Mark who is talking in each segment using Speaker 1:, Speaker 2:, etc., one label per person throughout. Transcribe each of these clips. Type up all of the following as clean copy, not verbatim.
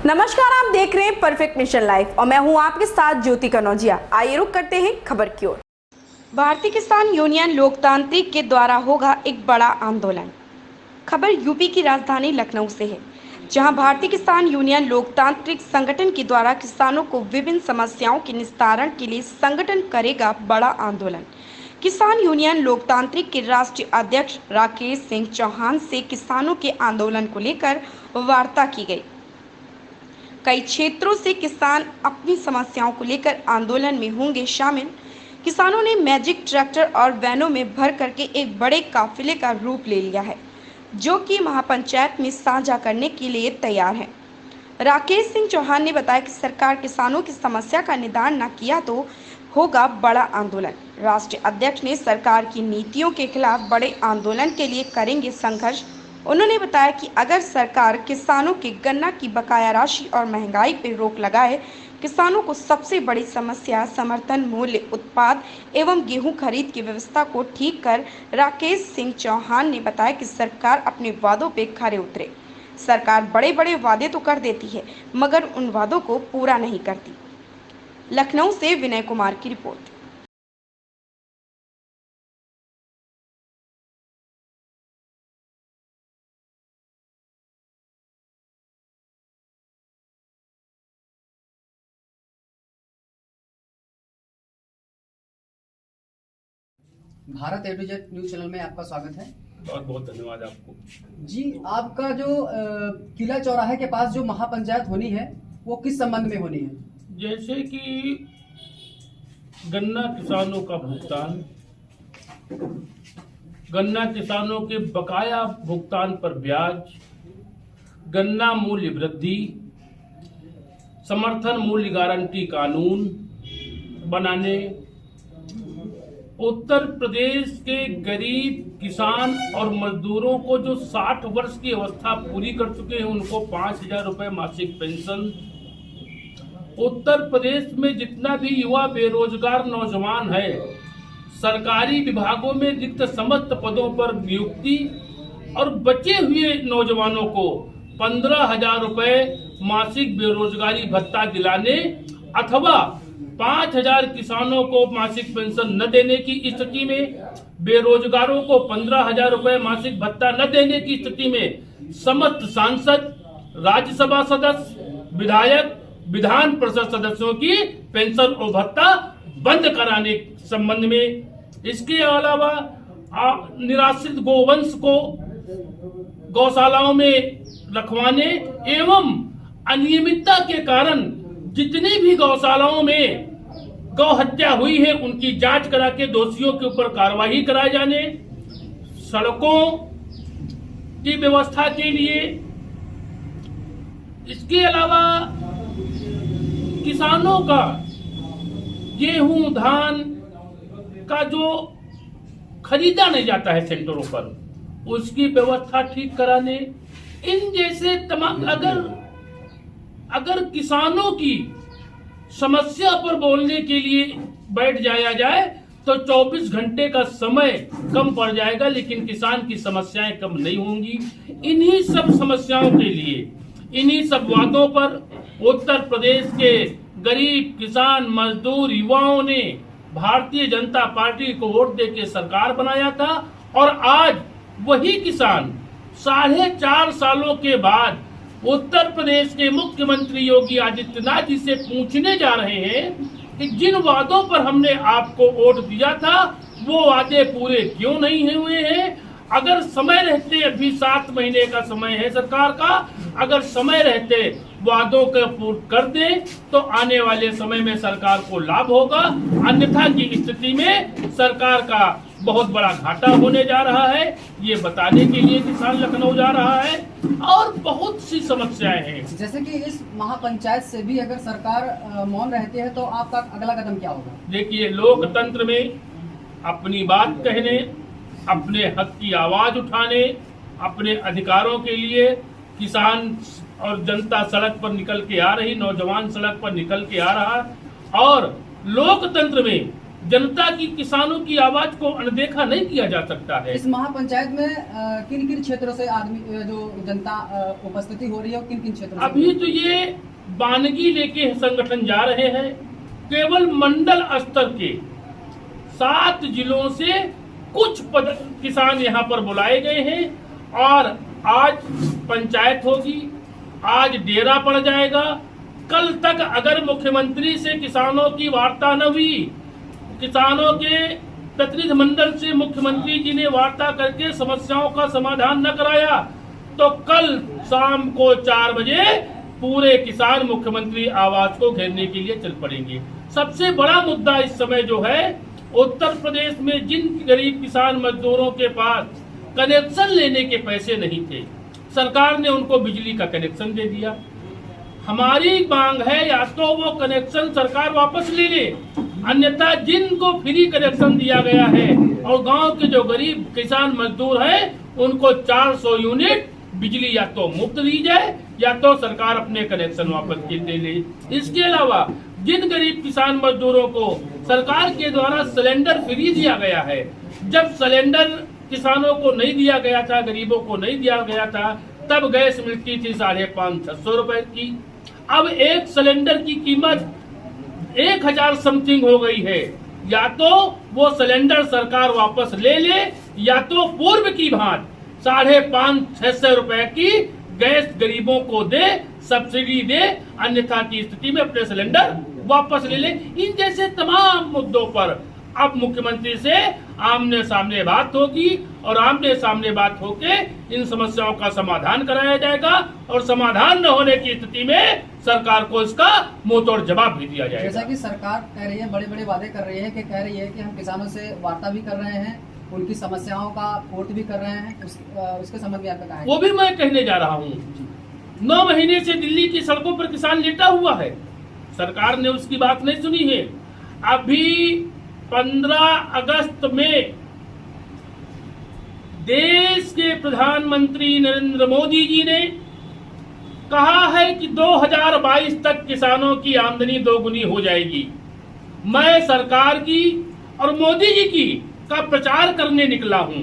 Speaker 1: नमस्कार, आप देख रहे हैं परफेक्ट मिशन लाइव और मैं हूं आपके साथ ज्योति कनौजिया। आइए रुक करते हैं खबर की ओर। भारतीय किसान यूनियन लोकतांत्रिक के द्वारा होगा एक बड़ा आंदोलन। खबर यूपी की राजधानी लखनऊ से है, जहां भारतीय किसान यूनियन लोकतांत्रिक संगठन के द्वारा किसानों को विभिन्न समस्याओं के निस्तारण के लिए संगठन करेगा बड़ा आंदोलन। किसान यूनियन लोकतांत्रिक के राष्ट्रीय अध्यक्ष राकेश सिंह चौहान से किसानों के आंदोलन को लेकर वार्ता की गई। कई क्षेत्रों से किसान अपनी समस्याओं को लेकर आंदोलन में होंगे शामिल। किसानों ने मैजिक ट्रैक्टर और वैनों में भर करके एक बड़े काफिले का रूप ले लिया है, जो कि महापंचायत में साझा करने के लिए तैयार है। राकेश सिंह चौहान ने बताया कि सरकार किसानों की समस्या का निदान न किया तो होगा बड़ा आंदोलन। राष्ट्रीय अध्यक्ष ने सरकार की नीतियों के खिलाफ बड़े आंदोलन के लिए करेंगे संघर्ष। उन्होंने बताया कि अगर सरकार किसानों के गन्ना की बकाया राशि और महंगाई पर रोक लगाए, किसानों को सबसे बड़ी समस्या समर्थन मूल्य उत्पाद एवं गेहूं खरीद की व्यवस्था को ठीक कर। राकेश सिंह चौहान ने बताया कि सरकार अपने वादों पे खरे उतरे। सरकार बड़े बड़े वादे तो कर देती है, मगर उन वादों को पूरा नहीं करती। लखनऊ से विनय कुमार की रिपोर्ट।
Speaker 2: Bharat A to Z news channel में आपका स्वागत है।
Speaker 3: बहुत बहुत धन्यवाद आपको।
Speaker 2: जी, आपका जो किला चौराहे के पास जो महापंचायत होनी है वो किस संबंध में होनी है?
Speaker 3: जैसे कि गन्ना किसानों का भुगतान, गन्ना किसानों के बकाया भुगतान पर ब्याज, गन्ना मूल्य वृद्धि, समर्थन मूल्य गारंटी कानून बनाने, उत्तर प्रदेश के गरीब किसान और मजदूरों को जो 60 वर्ष की अवस्था पूरी कर चुके हैं उनको 5,000 रुपए मासिक पेंशन, उत्तर प्रदेश में जितना भी युवा बेरोजगार नौजवान है, सरकारी विभागों में रिक्त समस्त पदों पर नियुक्ति और बचे हुए नौजवानों को 15,000 रुपए मासिक बेरोजगारी भत्ता दिलाने अथवा 5,000 किसानों को मासिक पेंशन न देने की स्थिति में, बेरोजगारों को 15,000 रुपए मासिक भत्ता न देने की स्थिति में समस्त सांसद, राज्यसभा सदस्य, विधायक, विधान परिषद सदस्यों की पेंशन और भत्ता बंद कराने संबंध में। इसके अलावा निराश्रित गोवंश को गौशालाओं में रखवाने एवं अनियमितता के कारण जितनी भी गौशालाओं में गौ हत्या हुई है उनकी जांच करा के दोषियों के ऊपर कार्रवाई कराए जाने, सड़कों की व्यवस्था के लिए। इसके अलावा किसानों का गेहूं धान का जो खरीदा नहीं जाता है सेंटरों पर, उसकी व्यवस्था ठीक कराने। इन जैसे तमाम अगर किसानों की समस्या पर बोलने के लिए बैठ जाया जाए तो 24 घंटे का समय कम पड़ जाएगा, लेकिन किसान की समस्याएं कम नहीं होंगी। इन्हीं सब समस्याओं के लिए, इन्हीं सब वादों पर उत्तर प्रदेश के गरीब किसान मजदूर युवाओं ने भारतीय जनता पार्टी को वोट देके सरकार बनाया था और आज वही किसान 4.5 सालों के बाद उत्तर प्रदेश के मुख्यमंत्री योगी आदित्यनाथ जी से पूछने जा रहे हैं कि जिन वादों पर हमने आपको वोट दिया था वो वादे पूरे क्यों नहीं हुए हैं। अगर समय रहते, अभी 7 महीने का समय है सरकार का, अगर समय रहते वादों को पूर्ण कर दे तो आने वाले समय में सरकार को लाभ होगा, अन्यथा की स्थिति में सरकार का बहुत बड़ा घाटा होने जा रहा है। ये बताने के लिए किसान लखनऊ जा रहा है और बहुत सी समस्याएं हैं।
Speaker 2: जैसे कि इस महापंचायत से भी अगर सरकार मौन रहती है तो आपका अगला कदम क्या होगा?
Speaker 3: देखिए, लोकतंत्र में अपनी बात कहने, अपने हक की आवाज उठाने, अपने अधिकारों के लिए किसान और जनता सड़क पर निकल के आ रही, नौजवान सड़क पर निकल के आ रहा और लोकतंत्र में जनता की, किसानों की आवाज को अनदेखा नहीं किया जा सकता है।
Speaker 2: इस महापंचायत में किन किन क्षेत्रों से आदमी जो जनता उपस्थिति हो रही है, किन किन क्षेत्रों से?
Speaker 3: अभी तो ये बानगी लेके संगठन जा रहे हैं। केवल मंडल स्तर के 7 जिलों से कुछ किसान यहाँ पर बुलाए गए हैं और आज पंचायत होगी, आज डेरा पड़ जाएगा। कल तक अगर मुख्यमंत्री से किसानों की वार्ता न हुई, किसानों के प्रतिनिधि मंडल से मुख्यमंत्री जी ने वार्ता करके समस्याओं का समाधान न कराया, तो कल शाम को 4 बजे पूरे किसान मुख्यमंत्री आवास को घेरने के लिए चल पड़ेंगे। सबसे बड़ा मुद्दा इस समय जो है, उत्तर प्रदेश में जिन गरीब किसान मजदूरों के पास कनेक्शन लेने के पैसे नहीं थे, सरकार ने उनको बिजली का कनेक्शन दे दिया। हमारी मांग है या तो वो कनेक्शन सरकार वापस ले ले, अन्यथा जिनको फ्री कनेक्शन दिया गया है और गांव के जो गरीब किसान मजदूर हैं उनको 400 यूनिट बिजली या तो मुफ्त दी जाए या तो सरकार अपने कनेक्शन वापस दे ले। इसके अलावा जिन गरीब किसान मजदूरों को सरकार के द्वारा सिलेंडर फ्री दिया गया है, जब सिलेंडर किसानों को नहीं दिया गया था, गरीबों को नहीं दिया गया था, तब गैस मिलती थी 550-600 रुपए की। अब एक सिलेंडर की कीमत 1000 समथिंग हो गई है। या तो वो सिलेंडर सरकार वापस ले ले या तो पूर्व की भांति 550-600 रुपए की गैस गरीबों को दे, सब्सिडी दे, अन्यथा की स्थिति में अपने सिलेंडर वापस ले ले। इन जैसे तमाम मुद्दों पर अब मुख्यमंत्री से आमने सामने बात होगी और आमने सामने बात होके इन समस्याओं का समाधान कराया जाएगा और समाधान न होने की स्थिति में सरकार को इसका मुंहतोड़ जवाब भी दिया जाएगा।
Speaker 2: जैसा कि सरकार कह रही है, बड़े बड़े वादे कर रही है कि कह रही है कि हम किसानों से वार्ता भी कर रहे हैं, उनकी समस्याओं का पूर्ति भी कर रहे हैं, उसके संबंध में आपका क्या है?
Speaker 3: वो भी मैं कहने जा रहा हूँ। 9 महीने से दिल्ली की सड़कों पर किसान लेटा हुआ है, सरकार ने उसकी बात नहीं सुनी है। अभी 15 अगस्त में देश के प्रधानमंत्री नरेंद्र मोदी जी ने कहा है कि 2022 तक किसानों की आमदनी दोगुनी हो जाएगी। मैं सरकार की और मोदी जी की का प्रचार करने निकला हूं।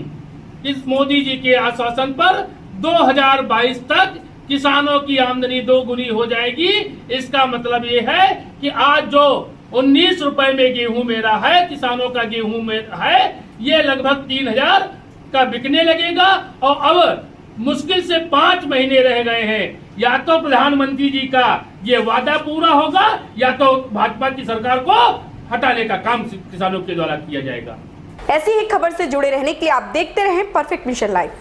Speaker 3: इस मोदी जी के आश्वासन पर 2022 तक किसानों की आमदनी दोगुनी हो जाएगी। इसका मतलब ये है कि आज जो 19 रुपए में गेहूं मेरा है, किसानों का गेहूं में है, ये लगभग 3000 का बिकने लगेगा। और अब मुश्किल से 5 महीने रह गए हैं, या तो प्रधानमंत्री जी का ये वादा पूरा होगा या तो भाजपा की सरकार को हटाने का काम किसानों के द्वारा किया जाएगा।
Speaker 1: ऐसी ही खबर से जुड़े रहने के लिए आप देखते रहें परफेक्ट मिशन लाइव।